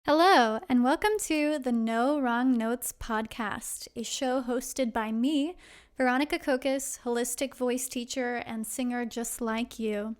Hello, and welcome to the No Wrong Notes podcast, a show hosted by me, Veronica Kokos, holistic voice teacher and singer just like you.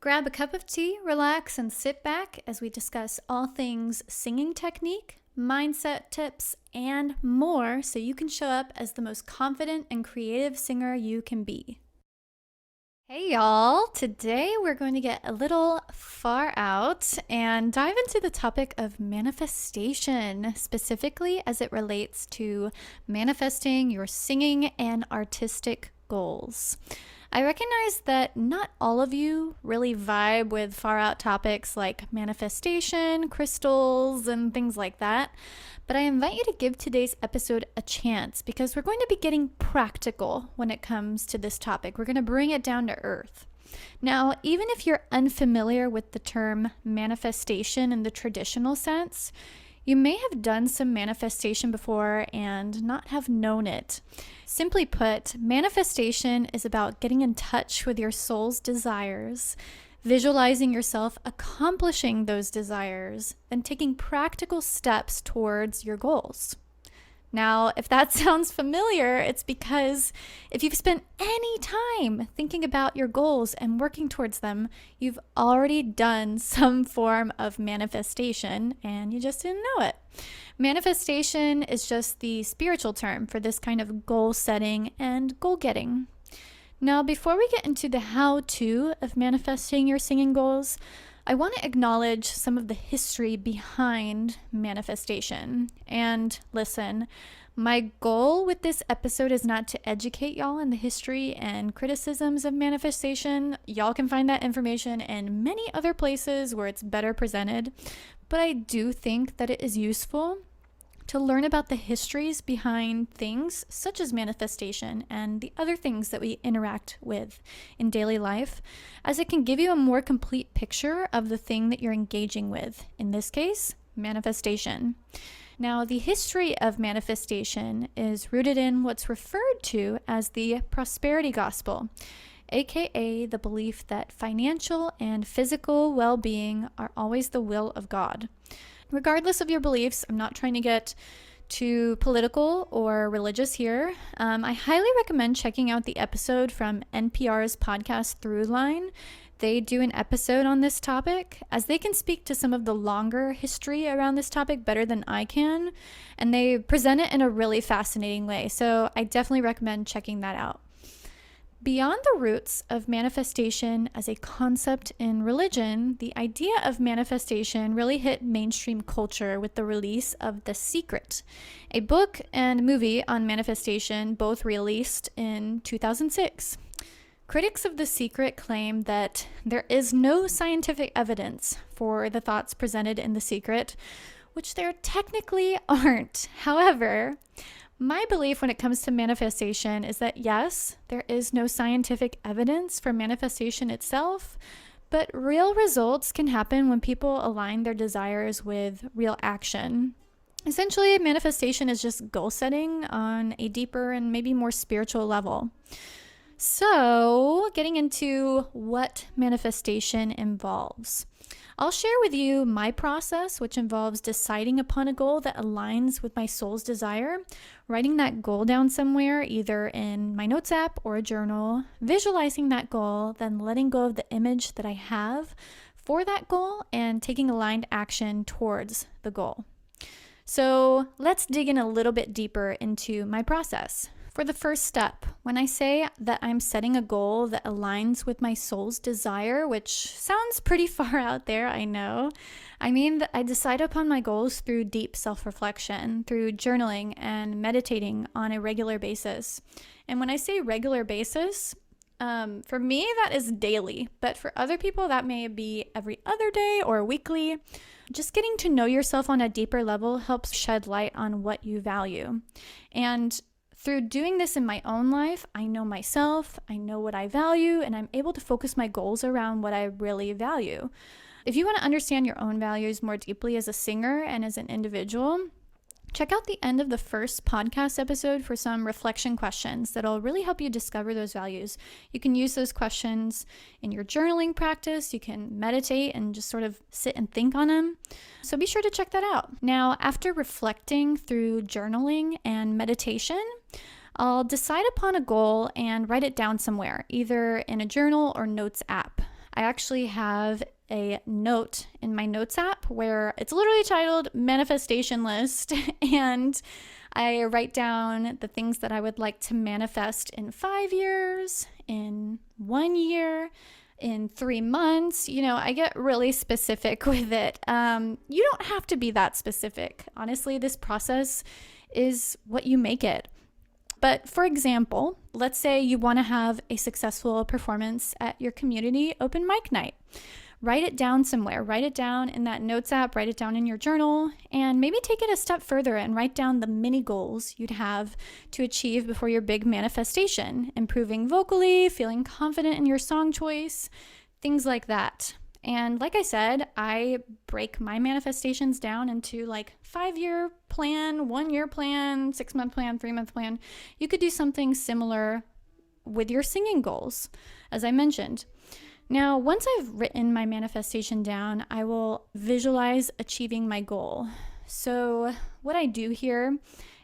Grab a cup of tea, relax, and sit back as we discuss all things singing technique, mindset tips, and more so you can show up as the most confident and creative singer you can be. Hey y'all, today we're going to get a little far out and dive into the topic of manifestation, specifically as it relates to manifesting your singing and artistic goals. I recognize that not all of you really vibe with far out topics like manifestation, crystals, and things like that. But I invite you to give today's episode a chance because we're going to be getting practical when it comes to this topic. We're going to bring it down to earth. Now, even if you're unfamiliar with the term manifestation in the traditional sense, you may have done some manifestation before and not have known it. Simply put, manifestation is about getting in touch with your soul's desires, visualizing yourself accomplishing those desires, and taking practical steps towards your goals. Now, if that sounds familiar, it's because if you've spent any time thinking about your goals and working towards them, you've already done some form of manifestation and you just didn't know it. Manifestation is just the spiritual term for this kind of goal setting and goal getting. Now, before we get into the how-to of manifesting your singing goals, I want to acknowledge some of the history behind manifestation. And listen, my goal with this episode is not to educate y'all in the history and criticisms of manifestation. Y'all can find that information in many other places where it's better presented. But I do think that it is useful to learn about the histories behind things such as manifestation and the other things that we interact with in daily life, as it can give you a more complete picture of the thing that you're engaging with, in this case, manifestation. Now, the history of manifestation is rooted in what's referred to as the prosperity gospel, aka the belief that financial and physical well-being are always the will of God. Regardless of your beliefs, I'm not trying to get too political or religious here. I highly recommend checking out the episode from NPR's podcast Throughline. They do an episode on this topic, as they can speak to some of the longer history around this topic better than I can, and they present it in a really fascinating way. So I definitely recommend checking that out. Beyond the roots of manifestation as a concept in religion, the idea of manifestation really hit mainstream culture with the release of The Secret, a book and movie on manifestation, both released in 2006. Critics of The Secret claim that there is no scientific evidence for the thoughts presented in The Secret, which there technically aren't. However, my belief when it comes to manifestation is that yes, there is no scientific evidence for manifestation itself, but real results can happen when people align their desires with real action. Essentially, manifestation is just goal setting on a deeper and maybe more spiritual level. So, getting into what manifestation involves. I'll share with you my process, which involves deciding upon a goal that aligns with my soul's desire, writing that goal down somewhere, either in my notes app or a journal, visualizing that goal, then letting go of the image that I have for that goal, and taking aligned action towards the goal. So let's dig in a little bit deeper into my process. For the first step, when I say that I'm setting a goal that aligns with my soul's desire, which sounds pretty far out there, I know, I mean that I decide upon my goals through deep self-reflection, through journaling and meditating on a regular basis. And when I say regular basis, for me, that is daily, but for other people, that may be every other day or weekly. Just getting to know yourself on a deeper level helps shed light on what you value. And through doing this in my own life, I know myself, I know what I value, and I'm able to focus my goals around what I really value. If you want to understand your own values more deeply as a singer and as an individual, Check out the end of the first podcast episode for some reflection questions that'll really help you discover those values. You can use those questions in your journaling practice. You can meditate and just sort of sit and think on them. So be sure to check that out. Now, after reflecting through journaling and meditation, I'll decide upon a goal and write it down somewhere, either in a journal or notes app. I actually have a note in my notes app where it's literally titled Manifestation List, and I write down the things that I would like to manifest in 5 years, in 1 year, in 3 months. I get really specific with it. You don't have to be that specific. Honestly, this process is what you make it. But for example, let's say you want to have a successful performance at your community open mic night. Write it down somewhere. Write it down in that notes app, write it down in your journal, and maybe take it a step further and write down the mini goals you'd have to achieve before your big manifestation. Improving vocally, feeling confident in your song choice, things like that. And like I said, I break my manifestations down into 5-year plan, 1-year plan, 6-month plan, 3-month plan. You could do something similar with your singing goals, as I mentioned. Now, once I've written my manifestation down, I will visualize achieving my goal. So what I do here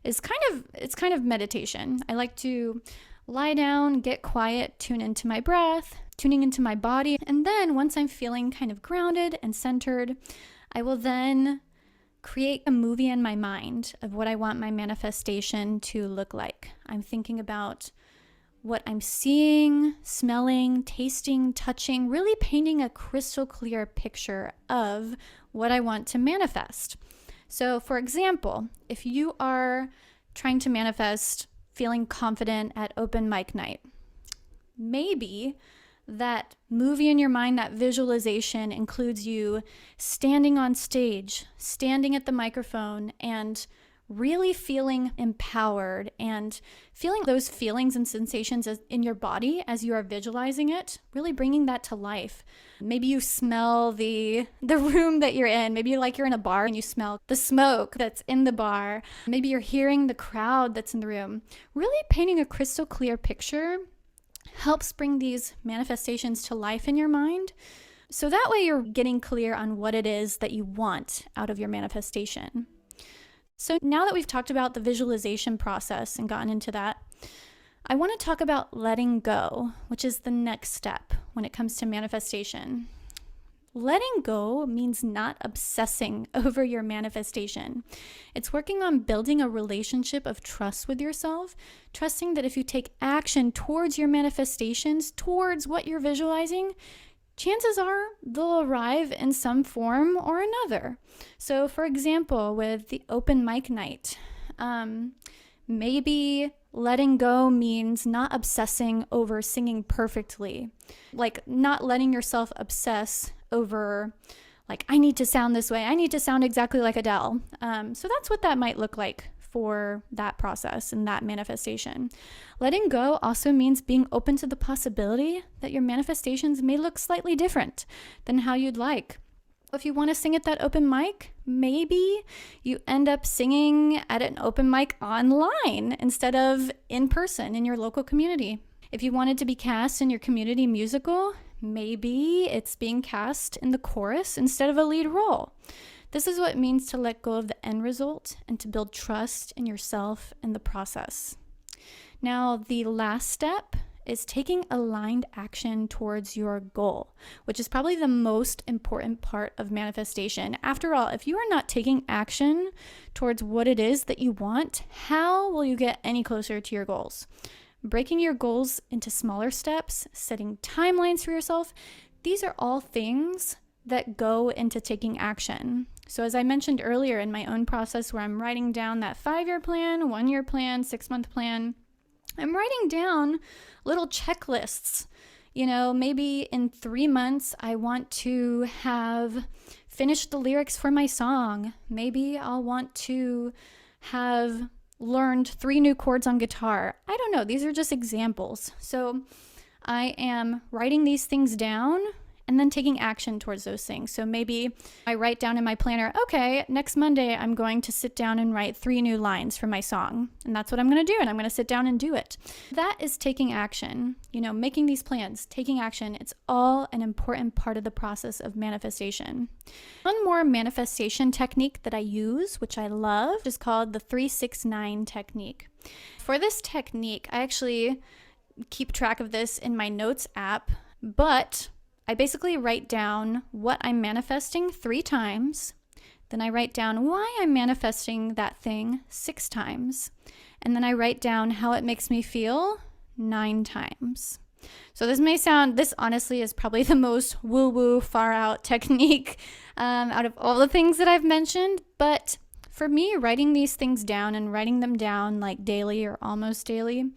is kind of meditation. I like to lie down, get quiet, tune into my breath, tuning into my body. And then once I'm feeling kind of grounded and centered, I will then create a movie in my mind of what I want my manifestation to look like. I'm thinking about what I'm seeing, smelling, tasting, touching, really painting a crystal clear picture of what I want to manifest. So for example, if you are trying to manifest feeling confident at open mic night, maybe that movie in your mind, that visualization includes you standing on stage, standing at the microphone, and really feeling empowered and feeling those feelings and sensations in your body as you are visualizing it, really bringing that to life. Maybe you smell the room that you're in. Maybe you're in a bar and you smell the smoke that's in the bar. Maybe you're hearing the crowd that's in the room. Really painting a crystal clear picture helps bring these manifestations to life in your mind. So that way you're getting clear on what it is that you want out of your manifestation. So now that we've talked about the visualization process and gotten into that, I want to talk about letting go, which is the next step when it comes to manifestation. Letting go means not obsessing over your manifestation. It's working on building a relationship of trust with yourself, trusting that if you take action towards your manifestations, towards what you're visualizing, chances are they'll arrive in some form or another. So for example, with the open mic night, maybe letting go means not obsessing over singing perfectly, not letting yourself obsess over I need to sound this way, I need to sound exactly like Adele. So that's what that might look like for that process and that manifestation. Letting go also means being open to the possibility that your manifestations may look slightly different than how you'd like. If you want to sing at that open mic, maybe you end up singing at an open mic online instead of in person in your local community. If you wanted to be cast in your community musical, maybe it's being cast in the chorus instead of a lead role. This is what it means to let go of the end result and to build trust in yourself in the process. Now, the last step is taking aligned action towards your goal, which is probably the most important part of manifestation. After all, if you are not taking action towards what it is that you want, how will you get any closer to your goals? Breaking your goals into smaller steps, setting timelines for yourself, these are all things that go into taking action. So as I mentioned earlier in my own process where I'm writing down that 5-year plan, 1-year plan, 6-month plan, I'm writing down little checklists. Maybe in 3 months, I want to have finished the lyrics for my song. Maybe I'll want to have learned 3 new chords on guitar. I don't know. These are just examples. So I am writing these things down and then taking action towards those things. So maybe I write down in my planner, okay, next Monday I'm going to sit down and write 3 new lines for my song. And that's what I'm going to do. And I'm going to sit down and do it. That is taking action. Making these plans, taking action. It's all an important part of the process of manifestation. One more manifestation technique that I use, which I love, is called the 3-6-9 technique. For this technique, I actually keep track of this in my notes app, but I basically write down what I'm manifesting 3 times. Then I write down why I'm manifesting that thing 6 times. And then I write down how it makes me feel 9 times. So this honestly is probably the most woo-woo, far-out technique out of all the things that I've mentioned. But for me, writing these things down and writing them down like daily or almost daily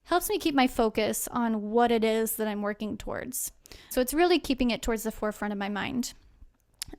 helps me keep my focus on what it is that I'm working towards. So it's really keeping it towards the forefront of my mind.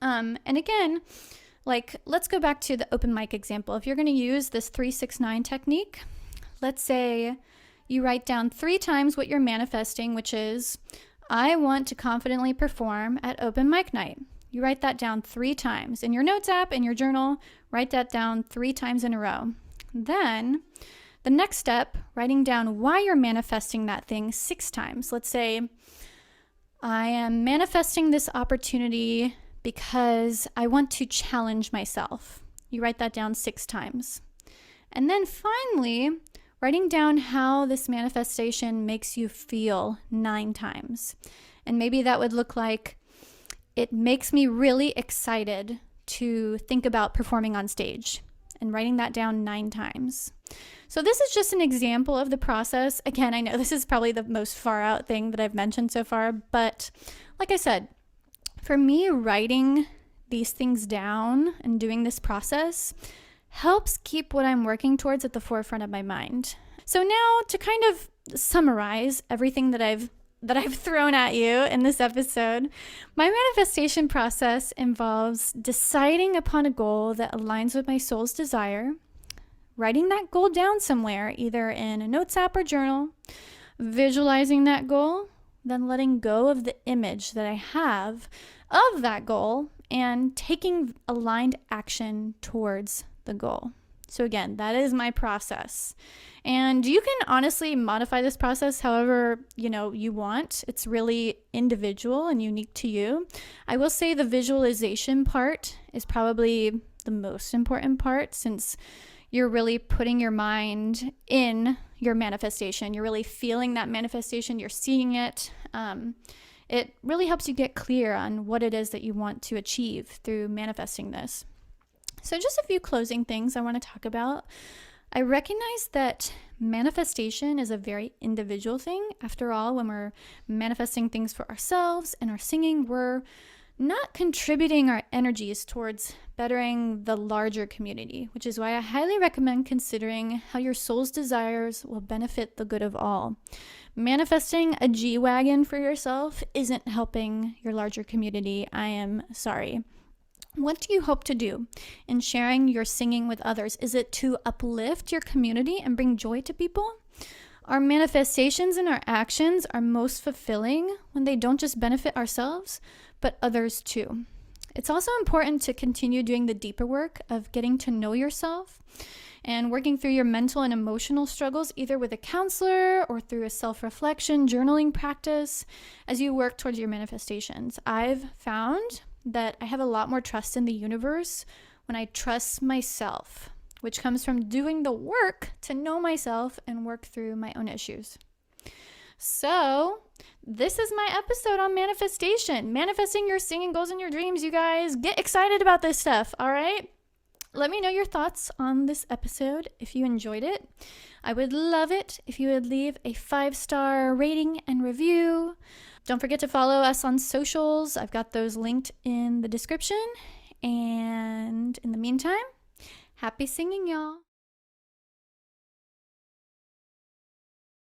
And again, let's go back to the open mic example. If you're going to use this 3-6-9 technique, let's say you write down 3 times what you're manifesting, which is, I want to confidently perform at open mic night. You write that down 3 times. In your notes app, in your journal, write that down 3 times in a row. Then the next step, writing down why you're manifesting that thing 6 times. Let's say, I am manifesting this opportunity because I want to challenge myself. You write that down 6 times. And then finally, writing down how this manifestation makes you feel 9 times. And maybe that would look like, it makes me really excited to think about performing on stage, and writing that down 9 times. So this is just an example of the process. Again, I know this is probably the most far out thing that I've mentioned so far, but like I said, for me, writing these things down and doing this process helps keep what I'm working towards at the forefront of my mind. So now to kind of summarize everything that I've thrown at you in this episode, my manifestation process involves deciding upon a goal that aligns with my soul's desire, writing that goal down somewhere, either in a notes app or journal, visualizing that goal, then letting go of the image that I have of that goal, and taking aligned action towards the goal. So again, that is my process. And you can honestly modify this process however, you want. It's really individual and unique to you. I will say the visualization part is probably the most important part, since you're really putting your mind in your manifestation. You're really feeling that manifestation. You're seeing it. It really helps you get clear on what it is that you want to achieve through manifesting this. So just a few closing things I want to talk about. I recognize that manifestation is a very individual thing. After all, when we're manifesting things for ourselves and our singing, we're not contributing our energies towards bettering the larger community, which is why I highly recommend considering how your soul's desires will benefit the good of all. Manifesting a G-Wagon for yourself isn't helping your larger community. I am sorry. What do you hope to do in sharing your singing with others? Is it to uplift your community and bring joy to people? Our manifestations and our actions are most fulfilling when they don't just benefit ourselves, but others too. It's also important to continue doing the deeper work of getting to know yourself and working through your mental and emotional struggles, either with a counselor or through a self-reflection journaling practice as you work towards your manifestations. I've found that I have a lot more trust in the universe when I trust myself, which comes from doing the work to know myself and work through my own issues. So this is my episode on manifestation. Manifesting your singing goals and your dreams, you guys. Get excited about this stuff, all right? Let me know your thoughts on this episode if you enjoyed it. I would love it if you would leave a 5-star rating and review. Don't forget to follow us on socials. I've got those linked in the description. And in the meantime, happy singing, y'all.